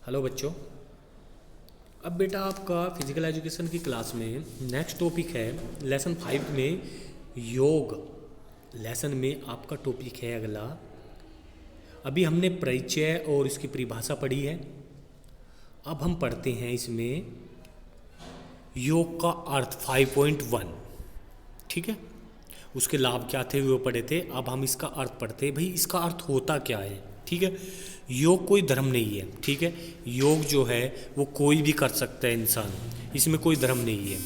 Hello बच्चों। अब बेटा आपका फिजिकल एजुकेशन की क्लास में नेक्स्ट टॉपिक है लेसन 5 में योग। लेसन में आपका टॉपिक है अगला। अभी हमने परिचय और इसकी परिभाषा पढ़ी है। अब हम पढ़ते हैं इसमें योग का अर्थ 5.1। ठीक है, उसके लाभ क्या थे वो पढ़े थे। अब हम इसका अर्थ पढ़ते हैं। भाई इसका अर्थ होता क्या है। ठीक है, योग कोई धर्म नहीं है। ठीक है, योग जो है वो कोई भी कर सकता है इंसान, इसमें कोई धर्म नहीं है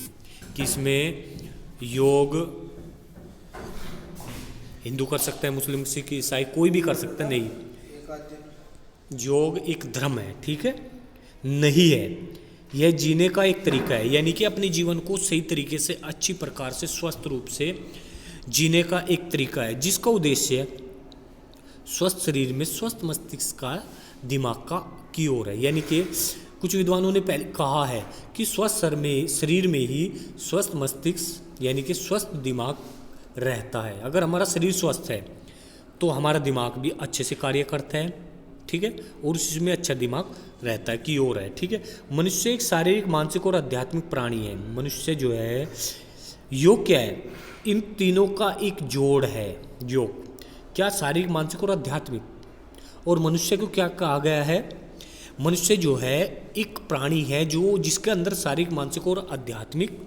कि इसमें योग हिंदू कर सकता है, मुस्लिम, सिख, ईसाई कोई भी कर सकता है। नहीं, योग एक धर्म है। ठीक है, नहीं है, यह जीने का एक तरीका है, यानी कि अपने जीवन को सही तरीके से अच्छी प्रकार से स्वस्थ रूप से जीने का एक तरीका है, जिसका उद्देश्य स्वस्थ शरीर में स्वस्थ मस्तिष्क का दिमाग का की ओर है। यानी कि कुछ विद्वानों ने पहले कहा है कि स्वस्थ शरीर में ही स्वस्थ मस्तिष्क यानी कि स्वस्थ दिमाग रहता है। अगर हमारा शरीर स्वस्थ है तो हमारा दिमाग भी अच्छे से कार्य करता है। ठीक है, और उसमें अच्छा दिमाग रहता है की ओर है। ठीक है, मनुष्य एक शारीरिक, मानसिक और आध्यात्मिक प्राणी है। मनुष्य जो है, योग क्या है, इन तीनों का एक जोड़ है। योग क्या, शारीरिक, मानसिक और आध्यात्मिक। और मनुष्य को क्या कहा गया है, मनुष्य जो है एक प्राणी है जो जिसके अंदर शारीरिक, मानसिक और आध्यात्मिक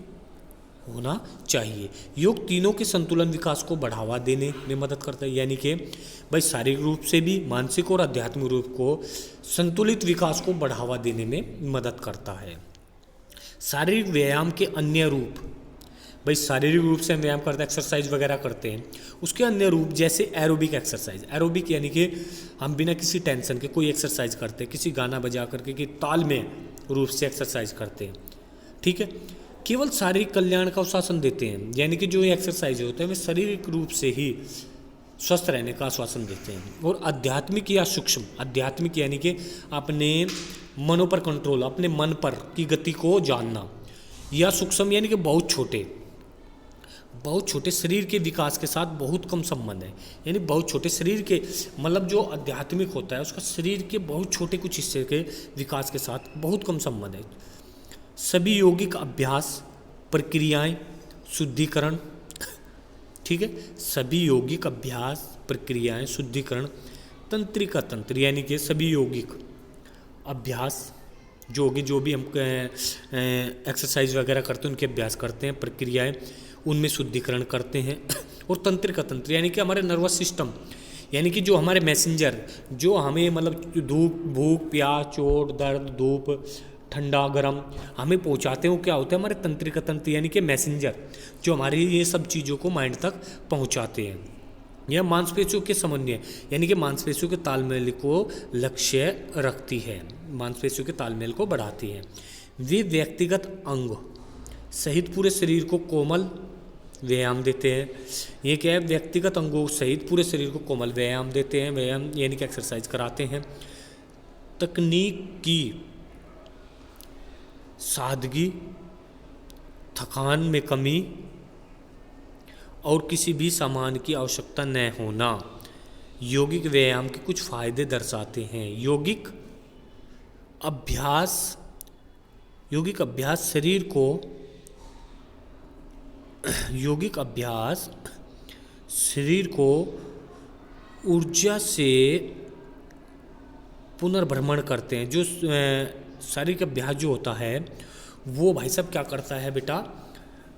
होना चाहिए। योग तीनों के संतुलन विकास को बढ़ावा देने में मदद करता है। यानी कि भाई शारीरिक रूप से भी, मानसिक और आध्यात्मिक रूप को संतुलित विकास को बढ़ावा देने में मदद करता है। शारीरिक व्यायाम के अन्य रूप, भाई शारीरिक रूप से हम व्यायाम करते हैं, एक्सरसाइज वगैरह करते हैं, उसके अन्य रूप जैसे एरोबिक एक्सरसाइज। एरोबिक यानी कि हम बिना किसी टेंशन के कोई एक्सरसाइज करते हैं, किसी गाना बजा करके कि ताल में रूप से एक्सरसाइज करते हैं। ठीक है, केवल शारीरिक कल्याण का आश्वासन देते हैं। यानी कि जो ये एक्सरसाइज होते हैं वे शारीरिक रूप से ही स्वस्थ रहने का आश्वासन देते हैं। और आध्यात्मिक या सूक्ष्म, आध्यात्मिक यानी कि अपने मनों पर कंट्रोल, अपने मन पर की गति को जानना, या सूक्ष्म यानी कि बहुत छोटे शरीर के विकास के साथ बहुत कम संबंध है। यानी बहुत छोटे शरीर के, मतलब जो आध्यात्मिक होता है उसका शरीर के बहुत छोटे कुछ हिस्से के विकास के साथ बहुत कम संबंध है। सभी यौगिक अभ्यास, प्रक्रियाएं, शुद्धिकरण। ठीक है, सभी यौगिक अभ्यास, प्रक्रियाएं, शुद्धिकरण, तंत्रिका तंत्र, यानी कि सभी यौगिक अभ्यास जो भी हम एक्सरसाइज वगैरह करते हैं उनके अभ्यास करते हैं, प्रक्रियाएं उनमें शुद्धिकरण करते हैं। और तंत्रिका तंत्र यानी कि हमारे नर्वस सिस्टम, यानी कि जो हमारे मैसेंजर, जो हमें मतलब धूप, भूख, प्यास, चोट, दर्द, धूप, ठंडा, गर्म हमें पहुंचाते हैं, वो क्या होते हैं, हमारे तंत्रिका तंत्र यानी कि मैसेंजर, जो हमारी ये सब चीज़ों को माइंड तक पहुंचाते हैं। यह मांसपेशियों के समन्वय यानी कि मांसपेशियों के तालमेल को लक्ष्य रखती है, मांसपेशियों के तालमेल को बढ़ाती है। वे व्यक्तिगत अंग सहित पूरे शरीर को कोमल व्यायाम देते हैं। ये क्या है, व्यक्तिगत अंगों सहित पूरे शरीर को कोमल व्यायाम देते हैं। व्यायाम यानी कि एक्सरसाइज कराते हैं। तकनीक की सादगी, थकान में कमी और किसी भी सामान की आवश्यकता न होना यौगिक व्यायाम के कुछ फायदे दर्शाते हैं। यौगिक अभ्यास शरीर को, यौगिक अभ्यास शरीर को ऊर्जा से पुनर्भ्रमण करते हैं। जो शारीरिक अभ्यास जो होता है वो भाई साहब क्या करता है बेटा,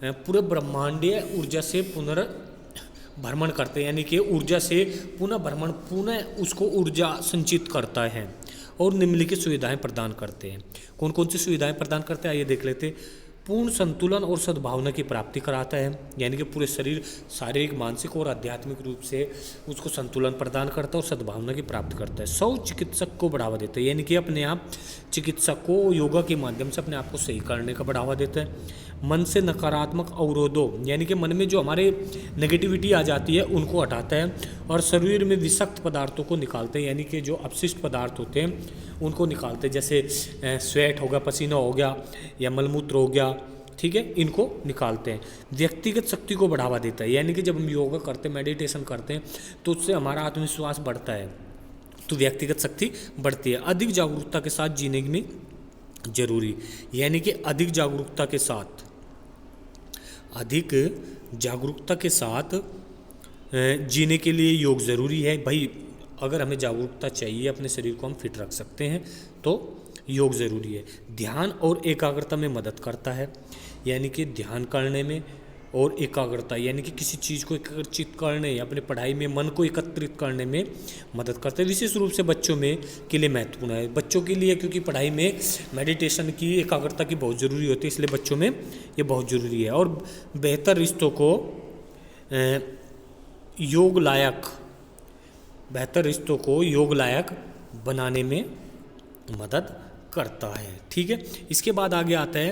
पूरे ब्रह्मांडीय ऊर्जा से पुनर्भ्रमण करते हैं। यानी कि ऊर्जा से पुनः उसको ऊर्जा संचित करता है और निम्नलिखित सुविधाएं प्रदान करते हैं। कौन कौन सी सुविधाएं प्रदान करते हैं आइए देख लेते हैं। पूर्ण संतुलन और सद्भावना की प्राप्ति कराता है। यानी कि पूरे शरीर, शारीरिक, मानसिक और आध्यात्मिक रूप से उसको संतुलन प्रदान करता है और सद्भावना की प्राप्ति करता है। सौ चिकित्सक को बढ़ावा देता है, यानी कि अपने आप चिकित्सक को योगा के माध्यम से अपने आप को सही करने का बढ़ावा देता है। मन से नकारात्मक अवरोधों, यानी कि मन में जो हमारे नेगेटिविटी आ जाती है उनको हटाता है और शरीर में विषाक्त पदार्थों को निकालते हैं। यानी कि जो अपशिष्ट पदार्थ होते हैं उनको निकालते हैं, जैसे स्वेट हो गया, पसीना हो गया या मलमूत्र हो गया। ठीक है, इनको निकालते हैं। व्यक्तिगत शक्ति को बढ़ावा देता है, यानी कि जब हम योगा करते हैं, मेडिटेशन करते हैं तो उससे हमारा आत्मविश्वास बढ़ता है। तो व्यक्तिगत शक्ति बढ़ती है। अधिक जागरूकता के साथ जीने में जरूरी, यानी कि अधिक जागरूकता के साथ जीने के लिए योग ज़रूरी है। भाई अगर हमें जागरूकता चाहिए, अपने शरीर को हम फिट रख सकते हैं तो योग ज़रूरी है। ध्यान और एकाग्रता में मदद करता है, यानी कि ध्यान करने में और एकाग्रता, यानी कि किसी चीज़ को एकत्रित करने या अपने पढ़ाई में मन को एकत्रित करने में मदद करता है। विशेष रूप से बच्चों में के लिए महत्वपूर्ण है, बच्चों के लिए, क्योंकि पढ़ाई में मेडिटेशन की, एकाग्रता की बहुत ज़रूरी होती है, इसलिए बच्चों में ये बहुत ज़रूरी है। और बेहतर रिश्तों को योग लायक बनाने में मदद करता है। ठीक है, इसके बाद आगे आता है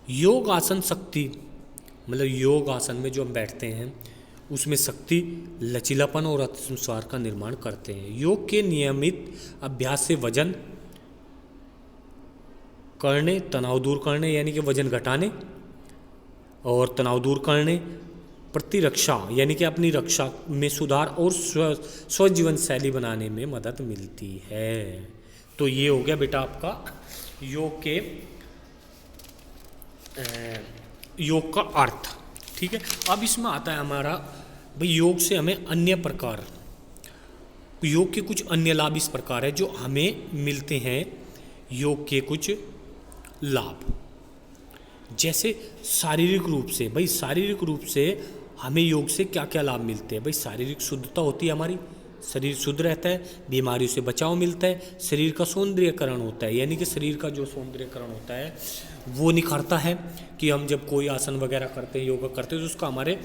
योग आसन शक्ति, मतलब योग आसन में जो हम बैठते हैं उसमें शक्ति, लचीलापन और आत्मविश्वास का निर्माण करते हैं। योग के नियमित अभ्यास से वजन करने, तनाव दूर करने, यानी कि वजन घटाने और तनाव दूर करने, प्रतिरक्षा यानी कि अपनी रक्षा में सुधार और स्वस्थ शैली बनाने में मदद मिलती है। तो ये हो गया बेटा आपका योग का अर्थ। ठीक है, अब इसमें आता है हमारा भाई योग से हमें योग के कुछ अन्य लाभ इस प्रकार है जो हमें मिलते हैं। योग के कुछ लाभ, जैसे शारीरिक रूप से हमें योग से क्या क्या लाभ मिलते हैं। भाई शारीरिक शुद्धता होती है, हमारी शरीर शुद्ध रहता है, बीमारियों से बचाव मिलता है, शरीर का सौंदर्यकरण होता है, यानी कि शरीर का जो सौंदर्यकरण होता है वो निखरता है, कि हम जब कोई आसन वगैरह करते हैं, योगा करते हैं, तो उसका हमारे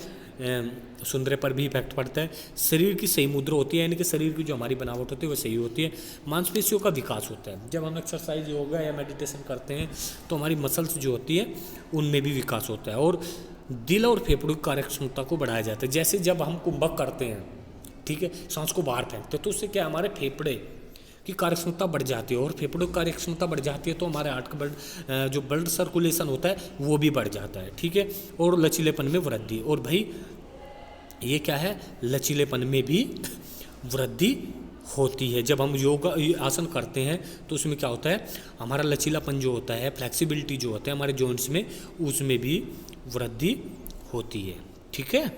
सौंदर्य पर भी इफेक्ट पड़ता है। शरीर की सही मुद्रा होती है, यानी कि शरीर की जो हमारी बनावट होती है वो सही होती है। मांसपेशियों का विकास होता है, जब हम एक्सरसाइज, योगा या मेडिटेशन करते हैं तो हमारी मसल्स जो होती है उनमें भी विकास होता है। और दिल और फेफड़ों की कार्यक्षमता को बढ़ाया जाता है। जैसे जब हम कुंभक करते हैं, ठीक है, सांस को बाहर फेंकते हैं, तो उससे क्या हमारे फेफड़े की कार्यक्षमता बढ़ जाती है, और फेफड़ों की कार्यक्षमता बढ़ जाती है तो हमारे हार्ट का जो ब्लड सर्कुलेशन होता है वो भी बढ़ जाता है। ठीक है, और लचीलेपन में वृद्धि, और भाई ये क्या है, लचीलेपन में भी वृद्धि होती है। जब हम योगा आसन करते हैं तो उसमें क्या होता है, हमारा लचीलापन जो होता है, फ्लेक्सिबिलिटी जो होता है हमारे जॉइंट्स में, उसमें भी वृद्धि होती है। ठीक है,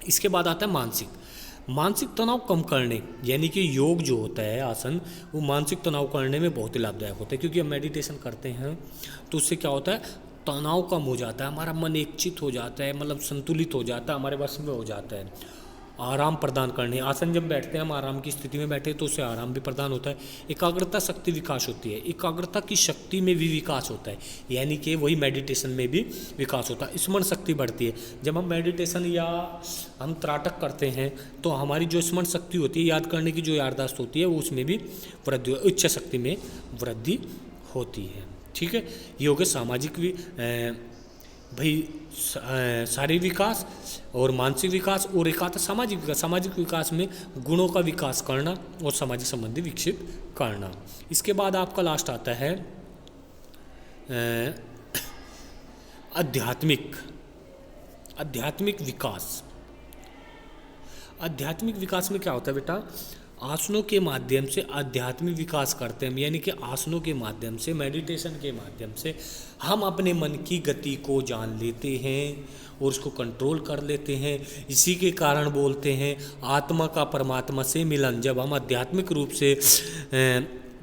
इसके बाद आता है मानसिक तनाव कम करने, यानी कि योग जो होता है आसन, वो मानसिक तनाव करने में बहुत ही लाभदायक होता है। क्योंकि हम मेडिटेशन करते हैं तो उससे क्या होता है, तनाव कम हो जाता है, हमारा मन एकचित हो जाता है, मतलब संतुलित हो जाता है, हमारे वश में हो जाता है। आराम प्रदान करने, आसन जब बैठते हैं हम आराम की स्थिति में बैठे तो उससे आराम भी प्रदान होता है। एकाग्रता शक्ति विकास होती है, एकाग्रता की शक्ति में भी विकास होता है, यानी कि वही मेडिटेशन में भी विकास होता है। स्मरण शक्ति बढ़ती है, जब हम मेडिटेशन या हम त्राटक करते हैं तो हमारी जो स्मरण शक्ति होती है, याद करने की जो याददाश्त होती है, वो उसमें भी वृद्धि, इच्छा शक्ति में वृद्धि होती है। ठीक है, ये हो गया सामाजिक शारीरिक विकास और मानसिक विकास, और एक आता सामाजिक विकास में गुणों का विकास करना और सामाजिक संबंधी विकसित करना। इसके बाद आपका लास्ट आता है आध्यात्मिक विकास। आध्यात्मिक विकास में क्या होता है बेटा, आसनों के माध्यम से आध्यात्मिक विकास करते हैं, यानी कि आसनों के माध्यम से, मेडिटेशन के माध्यम से हम अपने मन की गति को जान लेते हैं और उसको कंट्रोल कर लेते हैं। इसी के कारण बोलते हैं आत्मा का परमात्मा से मिलन। जब हम आध्यात्मिक रूप से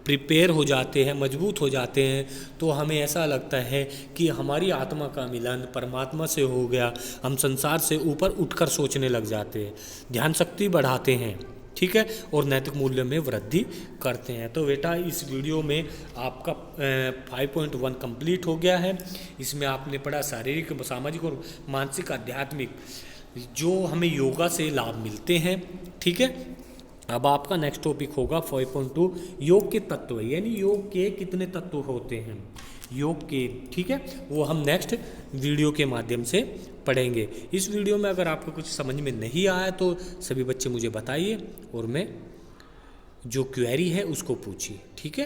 प्रिपेयर हो जाते हैं, मजबूत हो जाते हैं, तो हमें ऐसा लगता है कि हमारी आत्मा का मिलन परमात्मा से हो गया। हम संसार से ऊपर उठकर सोचने लग जाते हैं, ध्यान शक्ति बढ़ाते हैं, ठीक है, और नैतिक मूल्यों में वृद्धि करते हैं। तो बेटा इस वीडियो में आपका 5.1 कंप्लीट हो गया है। इसमें आपने पढ़ा शारीरिक, सामाजिक और मानसिक, आध्यात्मिक जो हमें योगा से लाभ मिलते हैं। ठीक है, अब आपका नेक्स्ट टॉपिक होगा 5.2 योग के तत्व, यानी योग के कितने तत्व होते हैं योग के। ठीक है, वो हम नेक्स्ट वीडियो के माध्यम से पढ़ेंगे। इस वीडियो में अगर आपको कुछ समझ में नहीं आया तो सभी बच्चे मुझे बताइए और मैं जो क्वेरी है उसको पूछिए। ठीक है।